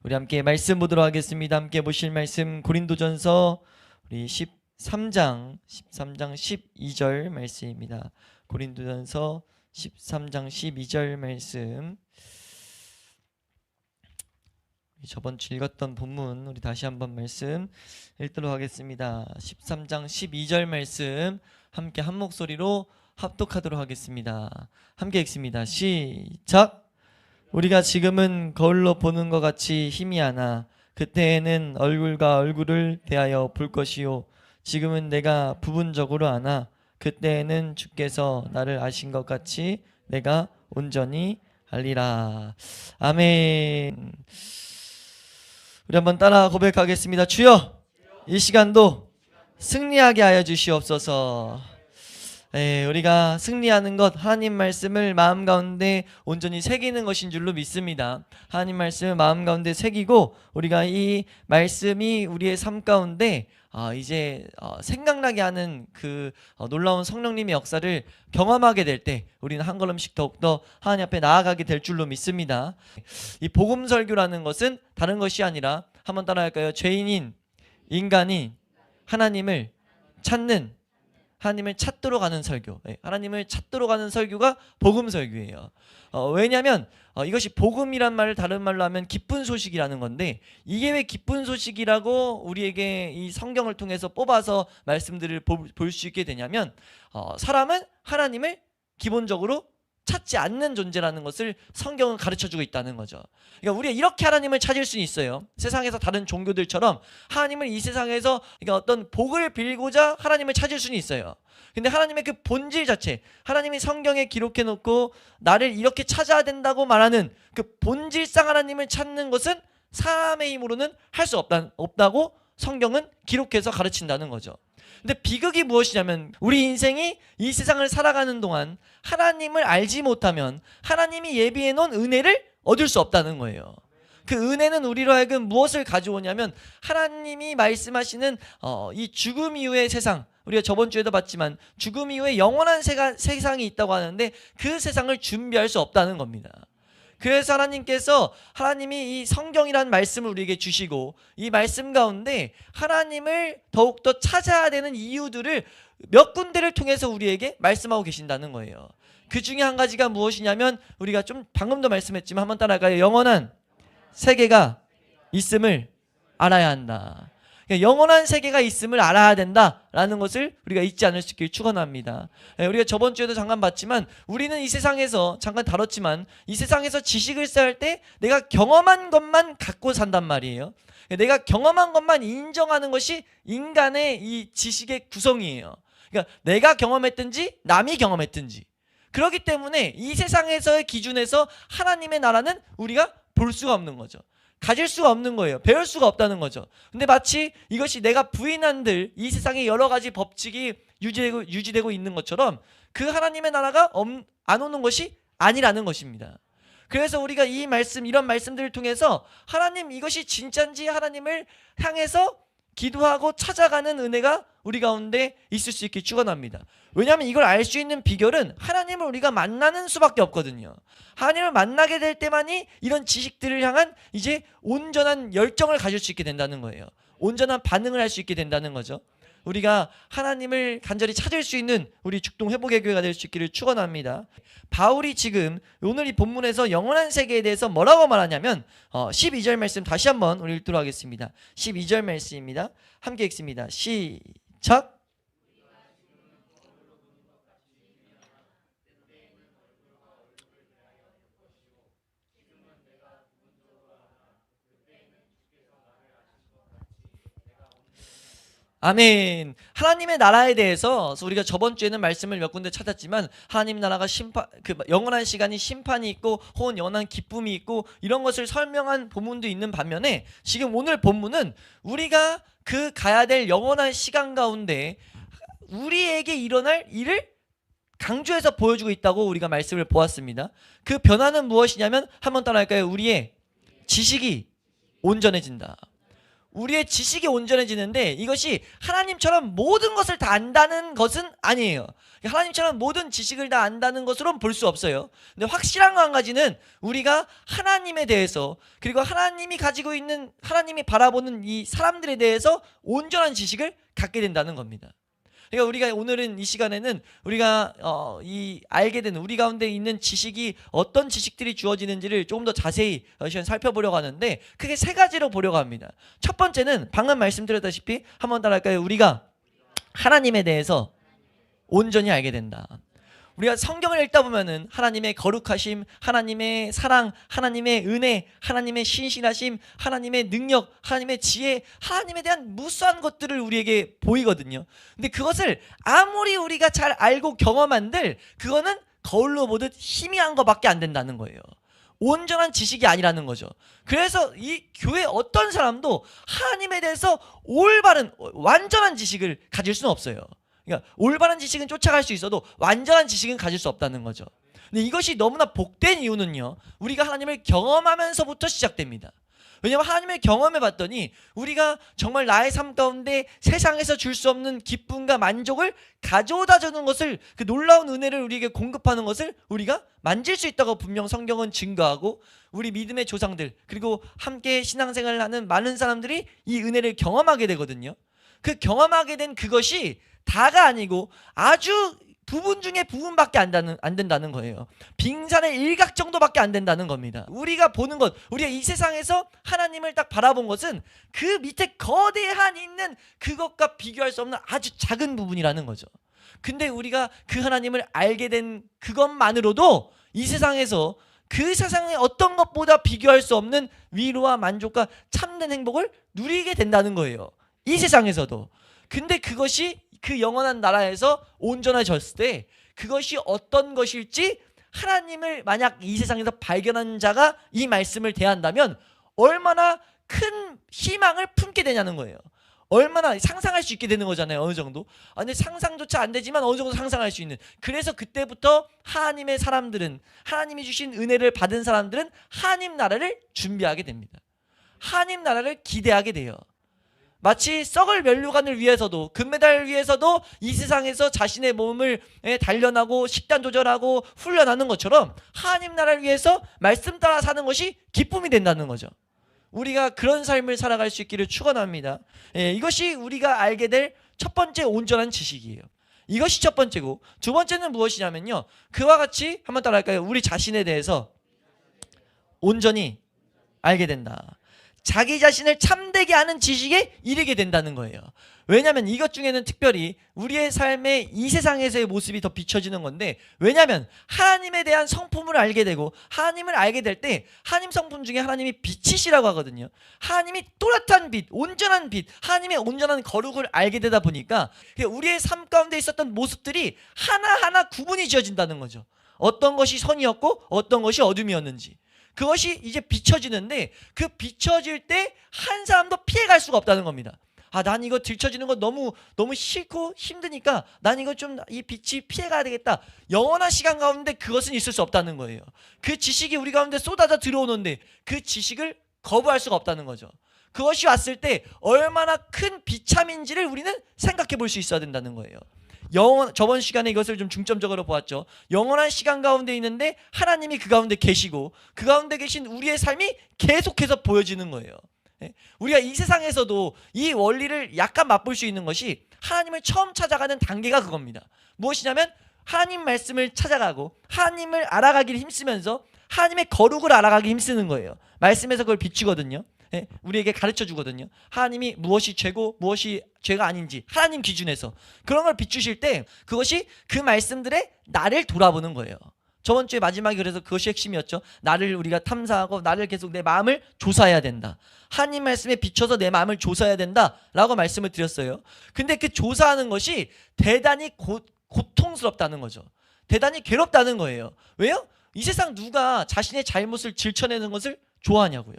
우리 함께 말씀 보도록 하겠습니다. 함께 보실 말씀 고린도전서 우리 13장 12절 말씀입니다. 고린도전서 13장 12절 말씀. 저번 주 읽었던 본문 우리 다시 한번 말씀 읽도록 하겠습니다. 13장 12절 말씀 함께 한 목소리로 합독하도록 하겠습니다. 함께 읽습니다. 시작. 우리가 지금은 거울로 보는 것 같이 희미하나 그때에는 얼굴과 얼굴을 대하여 볼 것이요 지금은 내가 부분적으로 아나 그때에는 주께서 나를 아신 것 같이 내가 온전히 알리라. 아멘. 우리 한번 따라 고백하겠습니다. 주여, 이 시간도 승리하게 하여 주시옵소서. 우리가 승리하는 것, 하나님 말씀을 마음 가운데 온전히 새기는 것인 줄로 믿습니다. 하나님 말씀을 마음 가운데 새기고 우리가 이 말씀이 우리의 삶 가운데 이제 생각나게 하는 그 놀라운 성령님의 역사를 경험하게 될 때 우리는 한 걸음씩 더욱더 하나님 앞에 나아가게 될 줄로 믿습니다. 이 복음 설교라는 것은 다른 것이 아니라 한번 따라할까요? 죄인인 인간이 하나님을 찾는, 하나님을 찾도록 하는 설교, 하나님을 찾도록 하는 설교가 복음 설교예요. 왜냐하면 이것이 복음이란 말을 다른 말로 하면 기쁜 소식이라는 건데, 이게 왜 기쁜 소식이라고 우리에게 이 성경을 통해서 뽑아서 말씀들을 볼 수 있게 되냐면, 사람은 하나님을 기본적으로 찾지 않는 존재라는 것을 성경은 가르쳐주고 있다는 거죠. 그러니까 우리가 이렇게 하나님을 찾을 수 있어요. 세상에서 다른 종교들처럼 하나님을 이 세상에서 그러니까 어떤 복을 빌고자 하나님을 찾을 수는 있어요. 근데 하나님의 그 본질 자체, 하나님이 성경에 기록해놓고 나를 이렇게 찾아야 된다고 말하는 그 본질상 하나님을 찾는 것은 사람의 힘으로는 할 수 없다고 성경은 기록해서 가르친다는 거죠. 근데 비극이 무엇이냐면 우리 인생이 이 세상을 살아가는 동안 하나님을 알지 못하면 하나님이 예비해 놓은 은혜를 얻을 수 없다는 거예요. 그 은혜는 우리로 하여금 무엇을 가져오냐면 하나님이 말씀하시는 이 죽음 이후의 세상, 우리가 저번 주에도 봤지만 죽음 이후에 영원한 세상이 있다고 하는데 그 세상을 준비할 수 없다는 겁니다. 그래서 하나님이 이 성경이라는 말씀을 우리에게 주시고 이 말씀 가운데 하나님을 더욱더 찾아야 되는 이유들을 몇 군데를 통해서 우리에게 말씀하고 계신다는 거예요. 그 중에 한 가지가 무엇이냐면 우리가 좀 방금도 말씀했지만 한번 따라갈까요? 영원한 세계가 있음을 알아야 한다. 영원한 세계가 있음을 알아야 된다라는 것을 우리가 잊지 않을 수 있길 축원합니다. 우리가 저번 주에도 잠깐 봤지만 우리는 이 세상에서 잠깐 다뤘지만 이 세상에서 지식을 쌓을 때 내가 경험한 것만 갖고 산단 말이에요. 내가 경험한 것만 인정하는 것이 인간의 이 지식의 구성이에요. 그러니까 내가 경험했든지 남이 경험했든지, 그렇기 때문에 이 세상에서의 기준에서 하나님의 나라는 우리가 볼 수가 없는 거죠. 가질 수가 없는 거예요. 배울 수가 없다는 거죠. 근데 마치 이것이 내가 부인한들 이 세상에 여러 가지 법칙이 유지되고 있는 것처럼 그 하나님의 나라가 안 오는 것이 아니라는 것입니다. 그래서 우리가 이런 말씀들을 통해서 하나님 이것이 진짜인지 하나님을 향해서 기도하고 찾아가는 은혜가 우리 가운데 있을 수 있길 축원합니다. 왜냐하면 이걸 알 수 있는 비결은 하나님을 우리가 만나는 수밖에 없거든요. 하나님을 만나게 될 때만이 이런 지식들을 향한 이제 온전한 열정을 가질 수 있게 된다는 거예요. 온전한 반응을 할 수 있게 된다는 거죠. 우리가 하나님을 간절히 찾을 수 있는 우리 죽동 회복의 교회가 될 수 있기를 축원합니다. 바울이 지금 오늘 이 본문에서 영원한 세계에 대해서 뭐라고 말하냐면 12절 말씀 다시 한번 우리 읽도록 하겠습니다. 12절 말씀입니다. 함께 읽습니다. 시작. 아멘. 하나님의 나라에 대해서 우리가 저번 주에는 말씀을 몇 군데 찾았지만 하나님 나라가 영원한 시간이 심판이 있고 혹은 영원한 기쁨이 있고 이런 것을 설명한 본문도 있는 반면에 지금 오늘 본문은 우리가 그 가야 될 영원한 시간 가운데 우리에게 일어날 일을 강조해서 보여주고 있다고 우리가 말씀을 보았습니다. 그 변화는 무엇이냐면 한번 따라할까요? 우리의 지식이 온전해진다. 우리의 지식이 온전해지는데 이것이 하나님처럼 모든 것을 다 안다는 것은 아니에요. 하나님처럼 모든 지식을 다 안다는 것으로는 볼 수 없어요. 근데 확실한 거 한 가지는 우리가 하나님에 대해서 그리고 하나님이 가지고 있는 하나님이 바라보는 이 사람들에 대해서 온전한 지식을 갖게 된다는 겁니다. 그러니까 우리가 오늘은 이 시간에는 우리가 이 알게 되는 우리 가운데 있는 지식이 어떤 지식들이 주어지는지를 조금 더 자세히 시간 살펴보려고 하는데 크게 세 가지로 보려고 합니다. 첫 번째는 방금 말씀드렸다시피 한번 따라할까요? 우리가 하나님에 대해서 온전히 알게 된다. 우리가 성경을 읽다 보면은 하나님의 거룩하심, 하나님의 사랑, 하나님의 은혜, 하나님의 신실하심, 하나님의 능력, 하나님의 지혜, 하나님에 대한 무수한 것들을 우리에게 보이거든요. 근데 그것을 아무리 우리가 잘 알고 경험한들 그거는 거울로 보듯 희미한 것밖에 안 된다는 거예요. 온전한 지식이 아니라는 거죠. 그래서 이 교회 어떤 사람도 하나님에 대해서 올바른 완전한 지식을 가질 수는 없어요. 그러니까 올바른 지식은 쫓아갈 수 있어도 완전한 지식은 가질 수 없다는 거죠. 근데 이것이 너무나 복된 이유는요, 우리가 하나님을 경험하면서부터 시작됩니다. 왜냐하면 하나님을 경험해 봤더니 우리가 정말 나의 삶 가운데 세상에서 줄 수 없는 기쁨과 만족을 가져다 주는 것을, 그 놀라운 은혜를 우리에게 공급하는 것을 우리가 만질 수 있다고 분명 성경은 증거하고, 우리 믿음의 조상들 그리고 함께 신앙생활을 하는 많은 사람들이 이 은혜를 경험하게 되거든요. 그 경험하게 된 그것이 다가 아니고 아주 부분 중에 부분밖에 안 된다는 거예요. 빙산의 일각 정도밖에 안 된다는 겁니다. 우리가 보는 것, 우리가 이 세상에서 하나님을 딱 바라본 것은 그 밑에 거대한 있는 그것과 비교할 수 없는 아주 작은 부분이라는 거죠. 근데 우리가 그 하나님을 알게 된 그것만으로도 이 세상에서 그 세상의 어떤 것보다 비교할 수 없는 위로와 만족과 참된 행복을 누리게 된다는 거예요. 이 세상에서도. 근데 그것이 그 영원한 나라에서 온전해졌을 때 그것이 어떤 것일지 하나님을 만약 이 세상에서 발견한 자가 이 말씀을 대한다면 얼마나 큰 희망을 품게 되냐는 거예요. 얼마나 상상할 수 있게 되는 거잖아요. 어느 정도. 근데 상상조차 안 되지만 어느 정도 상상할 수 있는. 그래서 그때부터 하나님의 사람들은, 하나님이 주신 은혜를 받은 사람들은 하나님 나라를 준비하게 됩니다. 하나님 나라를 기대하게 돼요. 마치 썩을 면류관을 위해서도, 금메달을 위해서도 이 세상에서 자신의 몸을 단련하고 식단 조절하고 훈련하는 것처럼 하나님 나라를 위해서 말씀 따라 사는 것이 기쁨이 된다는 거죠. 우리가 그런 삶을 살아갈 수 있기를 축원합니다. 이것이 우리가 알게 될 첫 번째 온전한 지식이에요. 이것이 첫 번째고, 두 번째는 무엇이냐면요, 그와 같이 한번 따라할까요? 우리 자신에 대해서 온전히 알게 된다. 자기 자신을 참되게 하는 지식에 이르게 된다는 거예요. 왜냐하면 이것 중에는 특별히 우리의 삶의 이 세상에서의 모습이 더 비춰지는 건데, 왜냐하면 하나님에 대한 성품을 알게 되고 하나님을 알게 될 때 하나님 성품 중에 하나님이 빛이시라고 하거든요. 하나님이 또렷한 빛, 온전한 빛, 하나님의 온전한 거룩을 알게 되다 보니까 우리의 삶 가운데 있었던 모습들이 하나하나 구분이 지어진다는 거죠. 어떤 것이 선이었고 어떤 것이 어둠이었는지. 그것이 이제 비춰지는데, 그 비춰질 때 한 사람도 피해갈 수가 없다는 겁니다. 난 이거 들춰지는 거 너무 싫고 힘드니까 난 이거 좀 이 빛이 피해가야 되겠다. 영원한 시간 가운데 그것은 있을 수 없다는 거예요. 그 지식이 우리 가운데 쏟아져 들어오는데 그 지식을 거부할 수가 없다는 거죠. 그것이 왔을 때 얼마나 큰 비참인지를 우리는 생각해 볼 수 있어야 된다는 거예요. 저번 시간에 이것을 좀 중점적으로 보았죠. 영원한 시간 가운데 있는데 하나님이 그 가운데 계시고 그 가운데 계신 우리의 삶이 계속해서 보여지는 거예요. 우리가 이 세상에서도 이 원리를 약간 맛볼 수 있는 것이 하나님을 처음 찾아가는 단계가 그겁니다. 무엇이냐면 하나님 말씀을 찾아가고 하나님을 알아가기를 힘쓰면서 하나님의 거룩을 알아가기 힘쓰는 거예요. 말씀에서 그걸 비추거든요. 우리에게 가르쳐 주거든요. 하나님이 무엇이 죄고 무엇이 죄가 아닌지 하나님 기준에서 그런 걸 비추실 때 그것이 그 말씀들에 나를 돌아보는 거예요. 저번 주에 마지막에 그래서 그것이 핵심이었죠. 나를 우리가 탐사하고 나를 계속 내 마음을 조사해야 된다. 하나님 말씀에 비춰서 내 마음을 조사해야 된다라고 말씀을 드렸어요. 근데 그 조사하는 것이 대단히 고통스럽다는 거죠. 대단히 괴롭다는 거예요. 왜요? 이 세상 누가 자신의 잘못을 질쳐내는 것을 좋아하냐고요.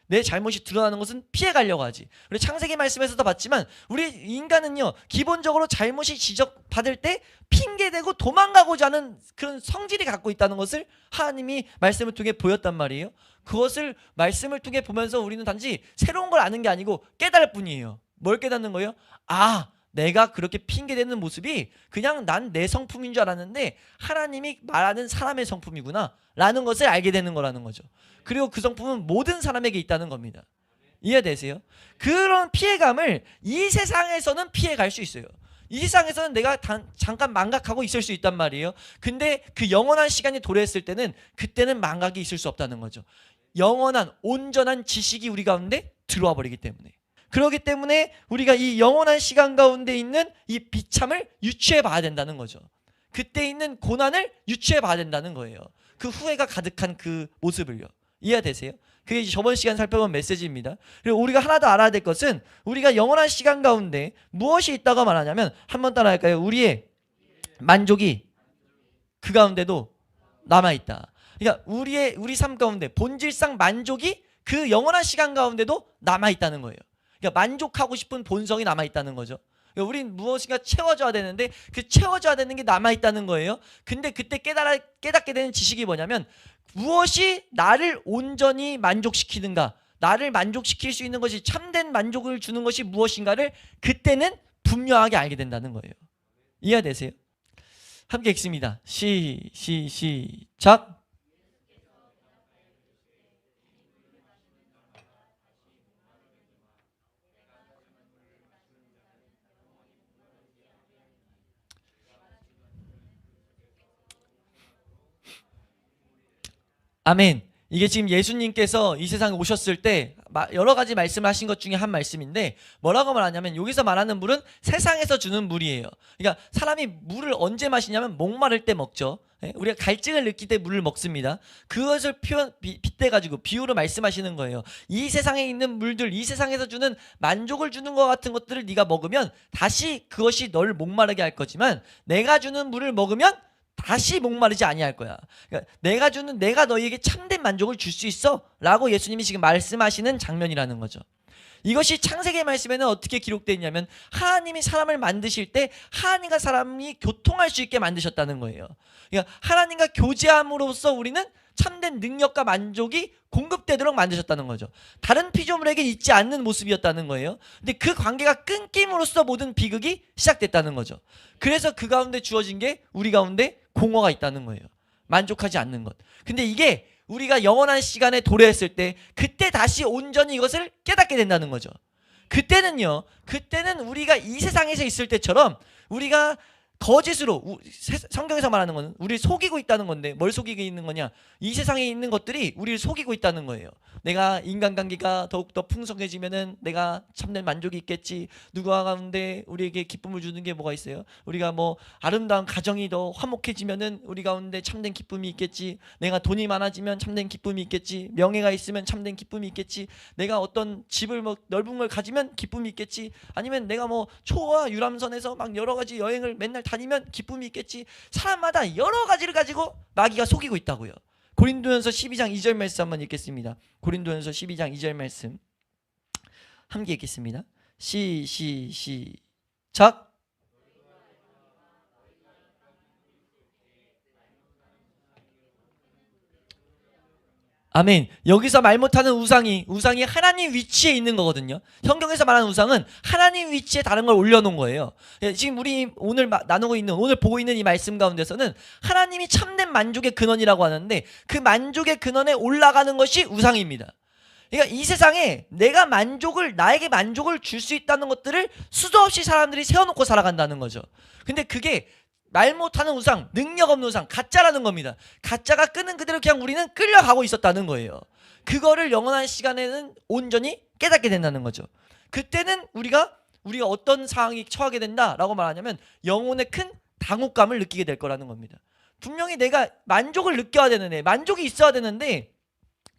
내 잘못이 드러나는 것은 피해가려고 하지. 우리 창세기 말씀에서도 봤지만 우리 인간은요 기본적으로 잘못이 지적받을 때 핑계대고 도망가고자 하는 그런 성질이 갖고 있다는 것을 하나님이 말씀을 통해 보였단 말이에요. 그것을 말씀을 통해 보면서 우리는 단지 새로운 걸 아는 게 아니고 깨달을 뿐이에요. 뭘 깨닫는 거예요? 아, 내가 그렇게 핑계대는 모습이 그냥 난 내 성품인 줄 알았는데 하나님이 말하는 사람의 성품이구나 라는 것을 알게 되는 거라는 거죠. 그리고 그 성품은 모든 사람에게 있다는 겁니다. 이해되세요? 그런 피해감을 이 세상에서는 피해갈 수 있어요. 이 세상에서는 내가 잠깐 망각하고 있을 수 있단 말이에요. 근데 그 영원한 시간이 도래했을 때는 그때는 망각이 있을 수 없다는 거죠. 영원한 온전한 지식이 우리 가운데 들어와 버리기 때문에. 그렇기 때문에 우리가 이 영원한 시간 가운데 있는 이 비참을 유추해 봐야 된다는 거죠. 그때 있는 고난을 유추해 봐야 된다는 거예요. 그 후회가 가득한 그 모습을요. 이해되세요? 그게 이제 저번 시간 살펴본 메시지입니다. 그리고 우리가 하나 더 알아야 될 것은 우리가 영원한 시간 가운데 무엇이 있다고 말하냐면 한번 따라할까요? 우리의 만족이 그 가운데도 남아있다. 그러니까 우리 삶 가운데 본질상 만족이 그 영원한 시간 가운데도 남아있다는 거예요. 그러니까 만족하고 싶은 본성이 남아있다는 거죠. 그러니까 우린 무엇인가 채워줘야 되는데 그 채워줘야 되는 게 남아있다는 거예요. 근데 그때 깨닫게 되는 지식이 뭐냐면 무엇이 나를 온전히 만족시키는가, 나를 만족시킬 수 있는 것이 참된 만족을 주는 것이 무엇인가를 그때는 분명하게 알게 된다는 거예요. 이해되세요? 함께 읽습니다. 시작. 아멘. 이게 지금 예수님께서 이 세상에 오셨을 때 여러 가지 말씀을 하신 것 중에 한 말씀인데 뭐라고 말하냐면 여기서 말하는 물은 세상에서 주는 물이에요. 그러니까 사람이 물을 언제 마시냐면 목마를 때 먹죠. 우리가 갈증을 느낄 때 물을 먹습니다. 그것을 빗대가지고 비유로 말씀하시는 거예요. 이 세상에 있는 물들, 이 세상에서 주는 만족을 주는 것 같은 것들을 네가 먹으면 다시 그것이 널 목마르게 할 거지만 내가 주는 물을 먹으면 다시 목마르지 아니할 거야. 그러니까 내가 너희에게 참된 만족을 줄 수 있어 라고 예수님이 지금 말씀하시는 장면이라는 거죠. 이것이 창세기 말씀에는 어떻게 기록되어 있냐면 하나님이 사람을 만드실 때 하나님과 사람이 교통할 수 있게 만드셨다는 거예요. 그러니까 하나님과 교제함으로써 우리는 참된 능력과 만족이 공급되도록 만드셨다는 거죠. 다른 피조물에게 있지 않는 모습이었다는 거예요. 근데 그 관계가 끊김으로써 모든 비극이 시작됐다는 거죠. 그래서 그 가운데 주어진 게 우리 가운데 공허가 있다는 거예요. 만족하지 않는 것. 근데 이게 우리가 영원한 시간에 도래했을 때 그때 다시 온전히 이것을 깨닫게 된다는 거죠. 그때는 우리가 이 세상에서 있을 때처럼 우리가 거짓으로 성경에서 말하는 거는 우리를 속이고 있다는 건데 뭘 속이고 있는 거냐? 이 세상에 있는 것들이 우리를 속이고 있다는 거예요. 내가 인간관계가 더욱더 풍성해지면은 내가 참된 만족이 있겠지. 누구와 가운데 우리에게 기쁨을 주는 게 뭐가 있어요? 우리가 뭐 아름다운 가정이 더 화목해지면은 우리 가운데 참된 기쁨이 있겠지. 내가 돈이 많아지면 참된 기쁨이 있겠지. 명예가 있으면 참된 기쁨이 있겠지. 내가 어떤 집을 뭐 넓은 걸 가지면 기쁨이 있겠지. 아니면 내가 뭐 초와 유람선에서 막 여러 가지 여행을 맨날 다니면 기쁨이 있겠지. 사람마다 여러 가지를 가지고 마귀가 속이고 있다고요. 고린도전서 12장 2절 말씀 한번 읽겠습니다. 고린도전서 12장 2절 말씀 함께 읽겠습니다. 시작. 아멘. 여기서 말 못하는 우상이 하나님 위치에 있는 거거든요. 성경에서 말하는 우상은 하나님 위치에 다른 걸 올려놓은 거예요. 지금 우리 오늘 오늘 보고 있는 이 말씀 가운데서는 하나님이 참된 만족의 근원이라고 하는데 그 만족의 근원에 올라가는 것이 우상입니다. 그러니까 이 세상에 나에게 만족을 줄 수 있다는 것들을 수도 없이 사람들이 세워놓고 살아간다는 거죠. 근데 그게 말 못하는 우상, 능력 없는 우상, 가짜라는 겁니다. 가짜가 끄는 그대로 그냥 우리는 끌려가고 있었다는 거예요. 그거를 영원한 시간에는 온전히 깨닫게 된다는 거죠. 그때는 우리가 어떤 상황이 처하게 된다라고 말하냐면 영혼의 큰 당혹감을 느끼게 될 거라는 겁니다. 분명히 내가 만족을 느껴야 되는데, 만족이 있어야 되는데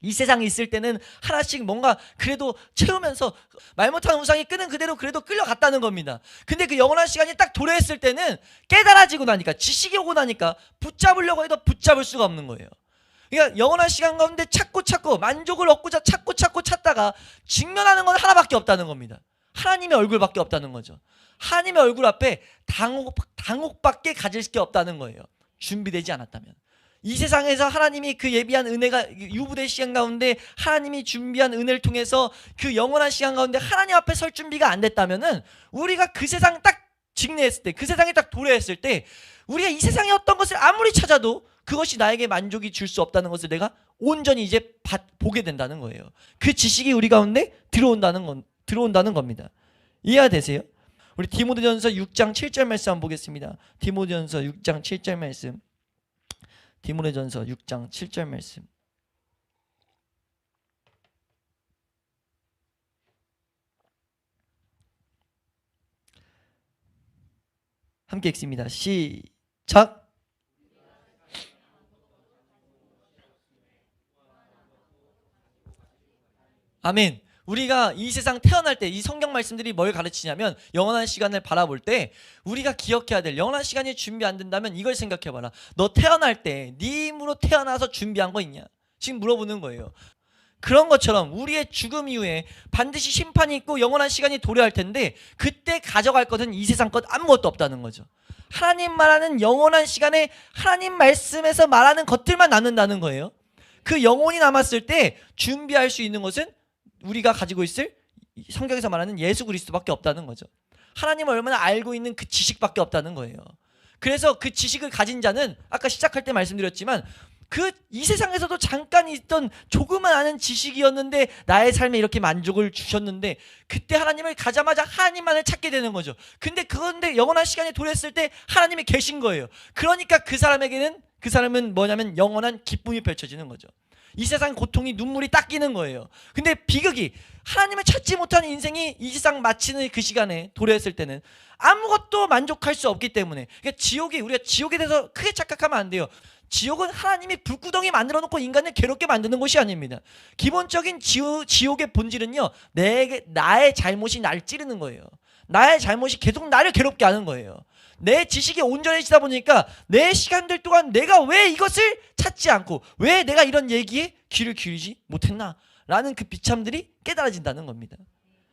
이 세상에 있을 때는 하나씩 뭔가 그래도 채우면서 말 못하는 우상이 끄는 그대로 그래도 끌려갔다는 겁니다. 근데 그 영원한 시간이 딱 도래했을 때는 깨달아지고 나니까, 지식이 오고 나니까 붙잡으려고 해도 붙잡을 수가 없는 거예요. 그러니까 영원한 시간 가운데 찾고 만족을 얻고자 찾고 찾다가 직면하는 건 하나밖에 없다는 겁니다. 하나님의 얼굴밖에 없다는 거죠. 하나님의 얼굴 앞에 당혹밖에 가질 게 없다는 거예요. 준비되지 않았다면. 이 세상에서 하나님이 그 예비한 은혜가 유부될 시간 가운데 하나님이 준비한 은혜를 통해서 그 영원한 시간 가운데 하나님 앞에 설 준비가 안 됐다면은 우리가 그 세상 딱 직내했을 때, 그 세상에 딱 도래했을 때 우리가 이 세상에 어떤 것을 아무리 찾아도 그것이 나에게 만족이 줄 수 없다는 것을 내가 온전히 이제 보게 된다는 거예요. 그 지식이 우리 가운데 들어온다는 겁니다. 이해가 되세요? 우리 디모데전서 6장 7절 말씀 한번 보겠습니다. 디모데전서 6장 7절 말씀. 디모데전서 6장 7절 말씀. 함께 읽습니다. 시작. 아멘. 우리가 이 세상 태어날 때 이 성경 말씀들이 뭘 가르치냐면 영원한 시간을 바라볼 때 우리가 기억해야 될 영원한 시간이 준비 안 된다면 이걸 생각해봐라. 너 태어날 때 네 힘으로 태어나서 준비한 거 있냐? 지금 물어보는 거예요. 그런 것처럼 우리의 죽음 이후에 반드시 심판이 있고 영원한 시간이 도래할 텐데 그때 가져갈 것은 이 세상 것 아무것도 없다는 거죠. 하나님 말하는 영원한 시간에 하나님 말씀에서 말하는 것들만 남는다는 거예요. 그 영혼이 남았을 때 준비할 수 있는 것은 우리가 가지고 있을 성경에서 말하는 예수 그리스도밖에 없다는 거죠. 하나님을 얼마나 알고 있는 그 지식밖에 없다는 거예요. 그래서 그 지식을 가진 자는 아까 시작할 때 말씀드렸지만 그 이 세상에서도 잠깐 있던 조그만 아는 지식이었는데 나의 삶에 이렇게 만족을 주셨는데 그때 하나님을 가자마자 하나님만을 찾게 되는 거죠. 근데 그건데 영원한 시간이 도래했을 때 하나님이 계신 거예요. 그러니까 그 사람은 뭐냐면 영원한 기쁨이 펼쳐지는 거죠. 이 세상 고통이 눈물이 닦이는 거예요. 근데 비극이 하나님을 찾지 못하는 인생이 이 세상 마치는 그 시간에 도래했을 때는 아무것도 만족할 수 없기 때문에 그러니까 우리가 지옥에 대해서 크게 착각하면 안 돼요. 지옥은 하나님이 불구덩이 만들어 놓고 인간을 괴롭게 만드는 곳이 아닙니다. 기본적인 지옥의 본질은요, 나의 잘못이 나를 찌르는 거예요. 나의 잘못이 계속 나를 괴롭게 하는 거예요. 내 지식이 온전해지다 보니까 내 시간들 동안 내가 왜 이것을 찾지 않고 왜 내가 이런 얘기에 귀를 기울이지 못했나 라는 그 비참들이 깨달아진다는 겁니다.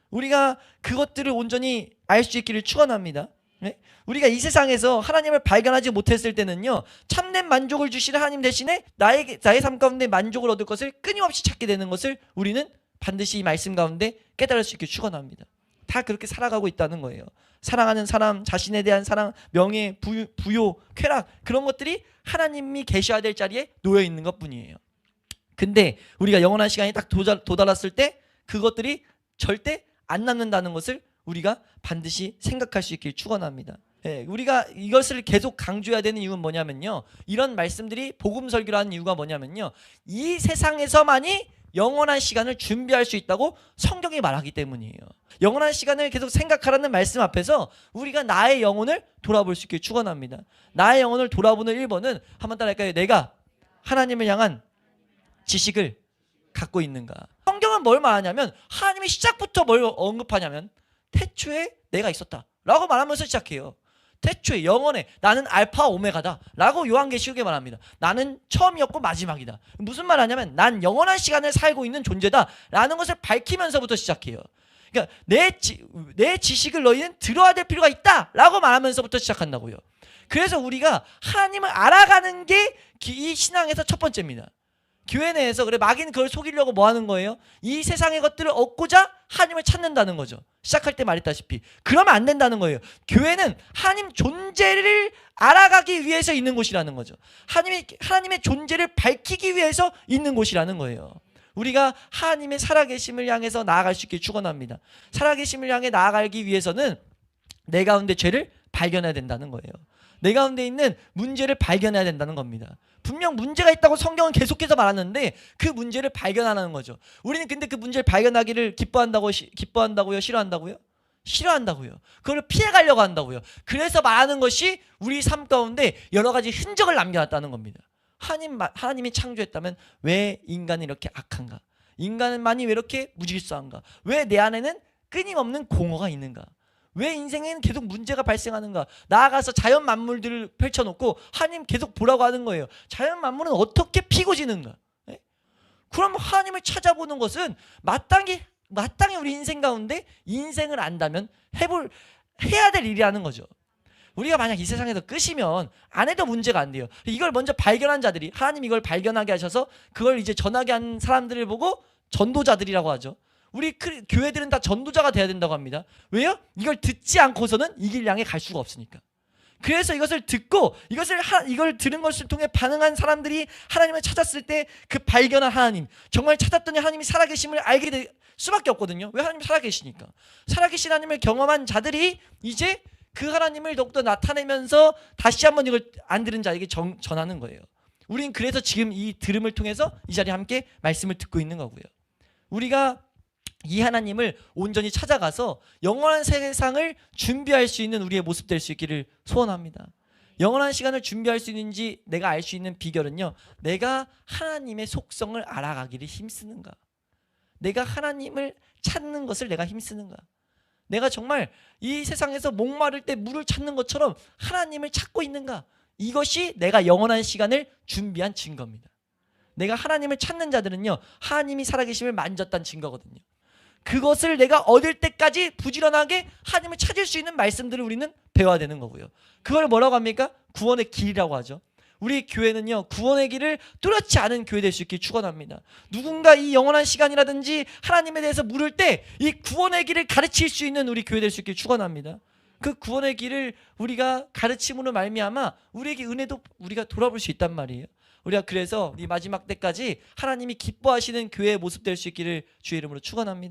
우리가 그것들을 온전히 알 수 있기를 축원합니다. 네? 우리가 이 세상에서 하나님을 발견하지 못했을 때는요, 참된 만족을 주시는 하나님 대신에 나의 삶 가운데 만족을 얻을 것을 끊임없이 찾게 되는 것을 우리는 반드시 이 말씀 가운데 깨달을 수 있게 축원합니다. 다 그렇게 살아가고 있다는 거예요. 사랑하는 사람, 자신에 대한 사랑, 명예, 부요, 쾌락 그런 것들이 하나님이 계셔야 될 자리에 놓여 있는 것뿐이에요. 근데 우리가 영원한 시간이 딱 도달했을 때 그것들이 절대 안 남는다는 것을 우리가 반드시 생각할 수 있길 축원합니다. 예, 우리가 이것을 계속 강조해야 되는 이유는 뭐냐면요, 이런 말씀들이 복음 설교를 하는 이유가 뭐냐면요, 이 세상에서만이 영원한 시간을 준비할 수 있다고 성경이 말하기 때문이에요. 영원한 시간을 계속 생각하라는 말씀 앞에서 우리가 나의 영혼을 돌아볼 수 있길 축원합니다. 나의 영혼을 돌아보는 1번은 한번 따라할까요? 내가 하나님을 향한 지식을 갖고 있는가. 성경은 뭘 말하냐면 하나님이 시작부터 뭘 언급하냐면 태초에 내가 있었다 라고 말하면서 시작해요. 태초에 영원에 나는 알파 오메가다 라고 요한계시록에 말합니다. 나는 처음이었고 마지막이다. 무슨 말 하냐면 난 영원한 시간을 살고 있는 존재다 라는 것을 밝히면서부터 시작해요. 그러니까 내 지식을 너희는 들어야 될 필요가 있다 라고 말하면서부터 시작한다고요. 그래서 우리가 하나님을 알아가는 게 이 신앙에서 첫 번째입니다. 교회 내에서 그래 마귀는 그걸 속이려고 뭐 하는 거예요? 이 세상의 것들을 얻고자 하나님을 찾는다는 거죠. 시작할 때 말했다시피 그러면 안 된다는 거예요. 교회는 하나님 존재를 알아가기 위해서 있는 곳이라는 거죠. 하나님의 존재를 밝히기 위해서 있는 곳이라는 거예요. 우리가 하나님의 살아계심을 향해서 나아갈 수 있게 축원합니다. 살아계심을 향해 나아가기 위해서는 내 가운데 죄를 발견해야 된다는 거예요. 내 가운데 있는 문제를 발견해야 된다는 겁니다. 분명 문제가 있다고 성경은 계속해서 말하는데 그 문제를 발견하는 거죠. 우리는 근데 그 문제를 발견하기를 기뻐한다고요? 싫어한다고요? 싫어한다고요. 그걸 피해가려고 한다고요. 그래서 말하는 것이 우리 삶 가운데 여러 가지 흔적을 남겨놨다는 겁니다. 하나님이 창조했다면 왜 인간은 이렇게 악한가? 인간만이 왜 이렇게 무질서한가? 왜 내 안에는 끊임없는 공허가 있는가? 왜 인생에는 계속 문제가 발생하는가? 나아가서 자연 만물들을 펼쳐놓고 하나님 계속 보라고 하는 거예요. 자연 만물은 어떻게 피고 지는가? 예? 그럼 하나님을 찾아보는 것은 마땅히 우리 인생 가운데 인생을 안다면 해야 될 일이라는 거죠. 우리가 만약 이 세상에서 끝이면 안 해도 문제가 안 돼요. 이걸 먼저 발견한 자들이, 하나님 이걸 발견하게 하셔서 그걸 이제 전하게 한 사람들을 보고 전도자들이라고 하죠. 우리 교회들은 다 전도자가 돼야 된다고 합니다. 왜요? 이걸 듣지 않고서는 이 길 향해 갈 수가 없으니까. 그래서 이것을 듣고 이걸 들은 것을 통해 반응한 사람들이 하나님을 찾았을 때 그 발견한 하나님, 정말 찾았더니 하나님이 살아계심을 알게 될 수밖에 없거든요. 왜? 하나님이 살아계시니까. 살아계신 하나님을 경험한 자들이 이제 그 하나님을 더욱더 나타내면서 다시 한번 이걸 안 들은 자에게 전하는 거예요. 우린 그래서 지금 이 들음을 통해서 이 자리에 함께 말씀을 듣고 있는 거고요. 우리가 이 하나님을 온전히 찾아가서 영원한 세상을 준비할 수 있는 우리의 모습 될 수 있기를 소원합니다. 영원한 시간을 준비할 수 있는지 내가 알 수 있는 비결은요, 내가 하나님의 속성을 알아가기를 힘쓰는가, 내가 하나님을 찾는 것을 내가 힘쓰는가, 내가 정말 이 세상에서 목마를 때 물을 찾는 것처럼 하나님을 찾고 있는가, 이것이 내가 영원한 시간을 준비한 증거입니다. 내가 하나님을 찾는 자들은요, 하나님이 살아계심을 만졌다는 증거거든요. 그것을 내가 얻을 때까지 부지런하게 하나님을 찾을 수 있는 말씀들을 우리는 배워야 되는 거고요. 그걸 뭐라고 합니까? 구원의 길이라고 하죠. 우리 교회는요, 구원의 길을 뚜렷지 않은 교회 될 수 있길 축원합니다. 누군가 이 영원한 시간이라든지 하나님에 대해서 물을 때 이 구원의 길을 가르칠 수 있는 우리 교회 될 수 있길 축원합니다. 그 구원의 길을 우리가 가르침으로 말미암아 우리에게 은혜도 우리가 돌아볼 수 있단 말이에요. 우리가 그래서 이 마지막 때까지 하나님이 기뻐하시는 교회의 모습 될 수 있기를 주의 이름으로 축원합니다.